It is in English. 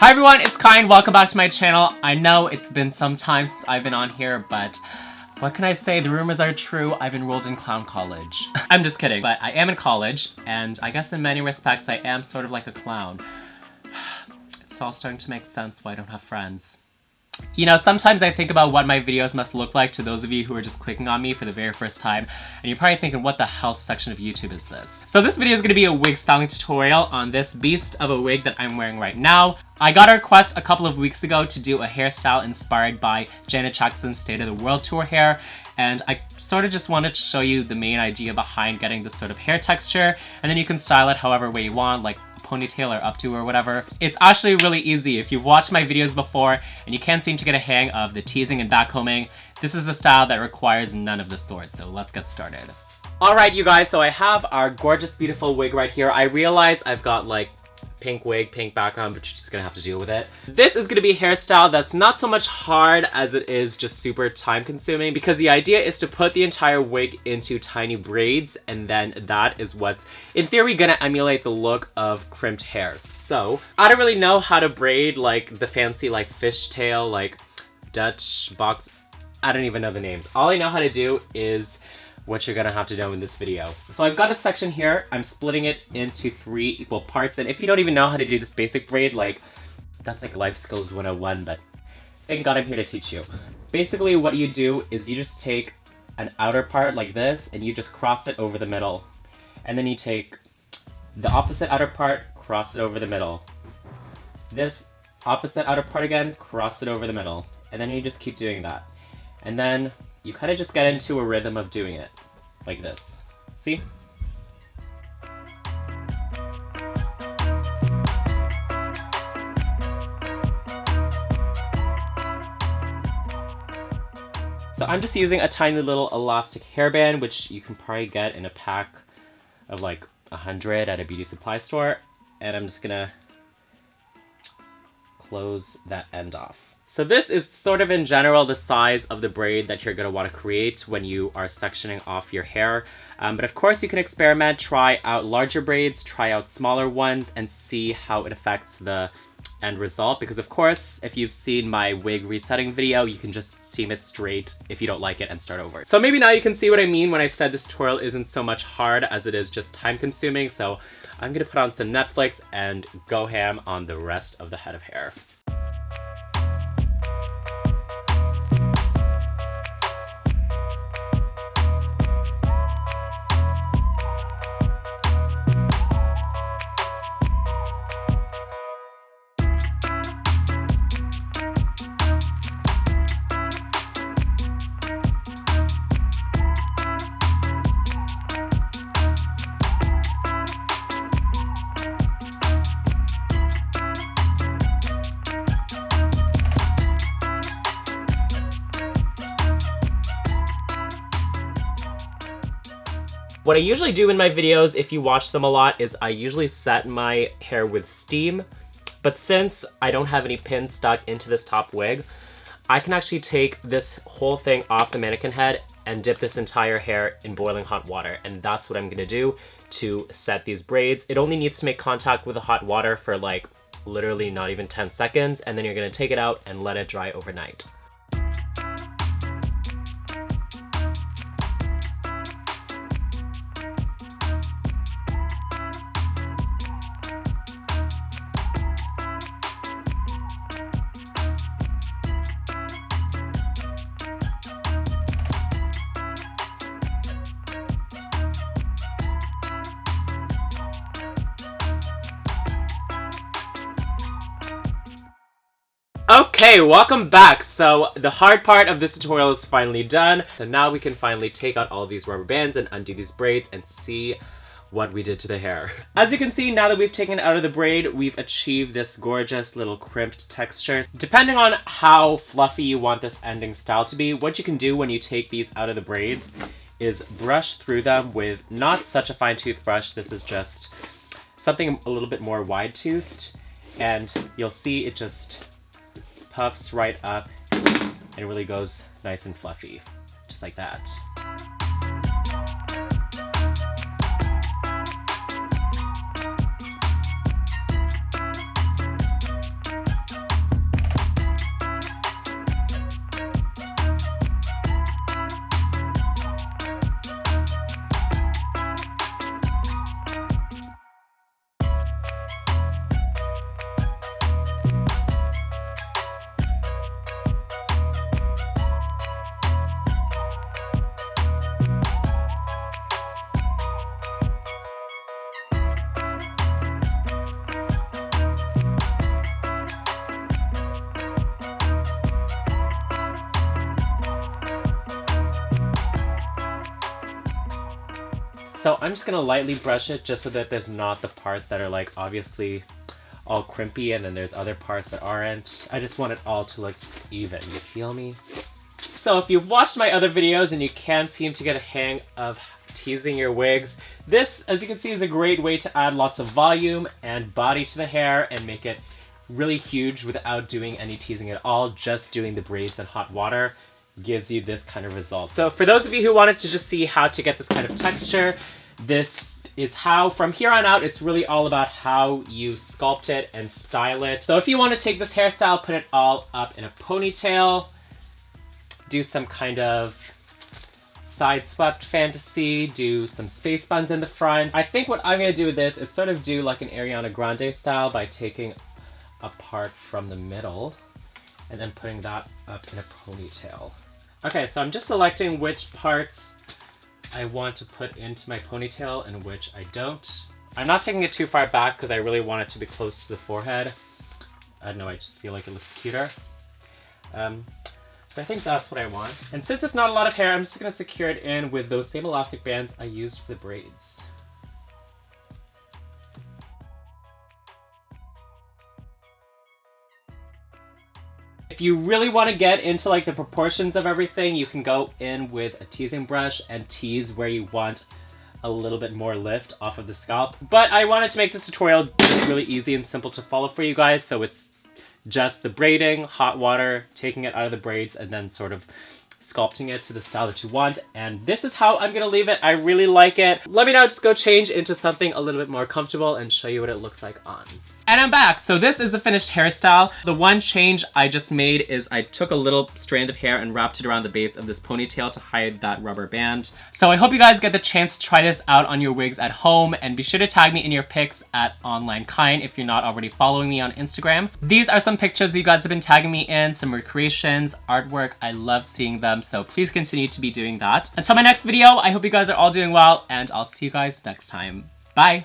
Hi everyone, it's Kind. Welcome back to my channel. I know it's been some time since I've been on here, but what can I say? The rumors are true. I've enrolled in clown college. I'm just kidding, but I am in college, and I guess in many respects I am sort of like a clown. It's all starting to make sense why I don't have friends. You know, sometimes I think about what my videos must look like to those of you who are just clicking on me for the very first time, and you're probably thinking, what the hell section of YouTube is this? So this video is going to be a wig styling tutorial on this beast of a wig that I'm wearing right now. I got a request a couple of weeks ago to do a hairstyle inspired by Janet Jackson's State of the World tour hair, and I sort of just wanted to show you the main idea behind getting this sort of hair texture, and then you can style it however way you want, like a ponytail or updo or whatever. It's actually really easy. If you've watched my videos before and you can't seem to get a hang of the teasing and backcombing, this is a style that requires none of the sort, so let's get started. Alright you guys, so I have our gorgeous beautiful wig right here. I realize I've got like pink wig, pink background, but you're just gonna have to deal with it. This is gonna be a hairstyle that's not so much hard as it is just super time consuming, because the idea is to put the entire wig into tiny braids, and then that is what's in theory gonna emulate the look of crimped hairs. So I don't really know how to braid like the fancy like fishtail, like Dutch box, I don't even know the names. All I know how to do is what you're gonna have to know in this video. So I've got a section here. I'm splitting it into 3 equal parts, and if you don't even know how to do this basic braid, like, that's like life skills 101, but thank God I'm here to teach you. Basically what you do is you just take an outer part like this, and you just cross it over the middle. And then you take the opposite outer part, cross it over the middle. This opposite outer part again, cross it over the middle. And then you just keep doing that. And then you kind of just get into a rhythm of doing it, like this. See? So I'm just using a tiny little elastic hairband, which you can probably get in a pack of like 100 at a beauty supply store. And I'm just gonna close that end off. So this is sort of in general the size of the braid that you're going to want to create when you are sectioning off your hair. But of course you can experiment, try out larger braids, try out smaller ones, and see how it affects the end result. Because of course, if you've seen my wig resetting video, you can just seam it straight if you don't like it and start over. So maybe now you can see what I mean when I said this tutorial isn't so much hard as it is just time consuming. So I'm going to put on some Netflix and go ham on the rest of the head of hair. What I usually do in my videos, if you watch them a lot, is I usually set my hair with steam. But since I don't have any pins stuck into this top wig, I can actually take this whole thing off the mannequin head and dip this entire hair in boiling hot water. And that's what I'm gonna do to set these braids. It only needs to make contact with the hot water for like literally not even 10 seconds. And then you're gonna take it out and let it dry overnight. Okay, welcome back. So the hard part of this tutorial is finally done. So now we can finally take out all of these rubber bands and undo these braids and see what we did to the hair. As you can see, now that we've taken it out of the braid, we've achieved this gorgeous little crimped texture. Depending on how fluffy you want this ending style to be, what you can do when you take these out of the braids is brush through them with not such a fine toothbrush. This is just something a little bit more wide-toothed, and you'll see it just puffs right up and it really goes nice and fluffy, just like that. So I'm just gonna lightly brush it just so that there's not the parts that are like obviously all crimpy and then there's other parts that aren't. I just want it all to look even, you feel me? So if you've watched my other videos and you can't seem to get a hang of teasing your wigs, this, as you can see, is a great way to add lots of volume and body to the hair and make it really huge without doing any teasing at all. Just doing the braids in hot water gives you this kind of result. So for those of you who wanted to just see how to get this kind of texture, this is how, from here on out, it's really all about how you sculpt it and style it. So if you want to take this hairstyle, put it all up in a ponytail, do some kind of side swept fantasy, do some space buns in the front. I think what I'm gonna do with this is sort of do like an Ariana Grande style by taking a part from the middle and then putting that up in a ponytail. Okay, so I'm just selecting which parts I want to put into my ponytail and which I don't. I'm not taking it too far back because I really want it to be close to the forehead. I don't know, I just feel like it looks cuter. So I think that's what I want. And since it's not a lot of hair, I'm just gonna secure it in with those same elastic bands I used for the braids. If you really want to get into like the proportions of everything, you can go in with a teasing brush and tease where you want a little bit more lift off of the scalp. But I wanted to make this tutorial just really easy and simple to follow for you guys, so it's just the braiding, hot water, taking it out of the braids, and then sort of sculpting it to the style that you want. And this is how I'm gonna leave it. I really like it. Let me now just go change into something a little bit more comfortable and show you what it looks like on. And I'm back. So this is the finished hairstyle. The one change I just made is I took a little strand of hair and wrapped it around the base of this ponytail to hide that rubber band. So I hope you guys get the chance to try this out on your wigs at home, and be sure to tag me in your pics at OnlineKind if you're not already following me on Instagram. These are some pictures you guys have been tagging me in, some recreations, artwork. I love seeing them, so please continue to be doing that. Until my next video, I hope you guys are all doing well, and I'll see you guys next time. Bye!